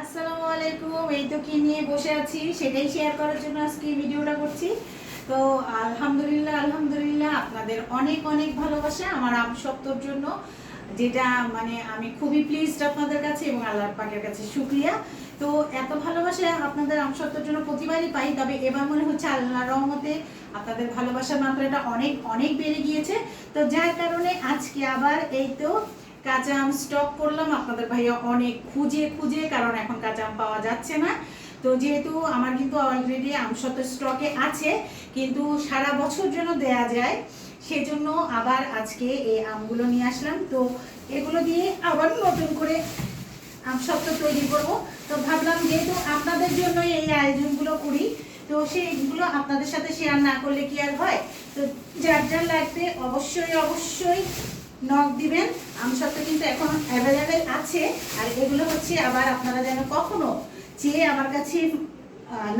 আসসালামু আলাইকুম। এই তো কি নিয়ে বসে আছি সেটাই শেয়ার করার জন্য আজকে এই ভিডিওটা করছি। তো আলহামদুলিল্লাহ আপনাদের অনেক অনেক ভালোবাসা আমার আম সপ্তর জন্য, যেটা মানে আমি খুবই প্লিজড আপনাদের কাছে এবং আল্লাহ পাকের কাছে শুকরিয়া। তো এত ভালোবাসা আপনাদের আম সপ্তর জন্য প্রতিবারই পাই, তবে এবার মনে হচ্ছে আল্লাহর রহমতে আপনাদের ভালোবাসার মাত্রাটা অনেক অনেক বেড়ে গিয়েছে। তো যার কারণে আজকে আবার এই তো কাঁচা আম স্টক করলাম আপনাদের ভাইয়া অনেক খুঁজে খুঁজে, কারণ এখন কাঁচা আম পাওয়া যাচ্ছে না। তো যেহেতু আমার কিন্তু অলরেডি আমসত্ব স্টকে আছে, কিন্তু সারা বছর জন্য দেয়া যায়, সেজন্য আবার আজকে এই আমগুলো নিয়ে আসলাম। তো এগুলো দিয়ে আবার নতুন করে আমসত্ব তৈরি করব। তো ভাবলাম যেহেতু আপনাদের জন্য এই আয়োজনগুলো করি, তো সেইগুলো আপনাদের সাথে শেয়ার না করলে কি আর হয়। তো যার যার লাগবে অবশ্যই অবশ্যই নক দিবেন। আমসত্ব কিন্তু এখন অ্যাভেলেবেল আছে। আর এগুলো হচ্ছে আবার আপনারা যেন কখনো চেয়ে আমার কাছে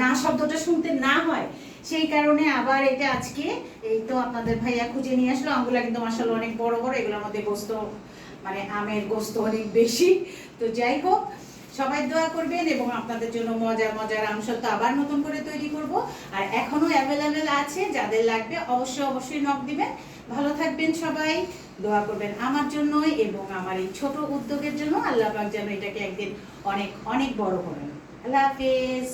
না শব্দটা শুনতে না হয়, সেই কারণে আবার এটা আজকে এই তো আপনাদের ভাইয়া খুঁজে নিয়ে আসলো। আমগুলো কিন্তু মাশাআল্লাহ অনেক বড় বড়, এগুলোর মধ্যে গোস্ত মানে আমের গোস্ত অনেক বেশি। তো যাই হোক, সবাই দোয়া করবেন এবং আপনাদের জন্য মজার মজার আমসত্ব আবার নতুন করে তৈরি করব। আর এখনো অ্যাভেলেবেল আছে, যাদের লাগবে অবশ্যই অবশ্যই নক দিবেন। ভালো থাকবেন সবাই, দোয়া করবেন আমার জন্য এবং আমার এই ছোট উদ্যোগের জন্য। আল্লাহ পাক যেন এটাকে একদিন অনেক অনেক বড় করেন। আল্লাহ হাফেজ।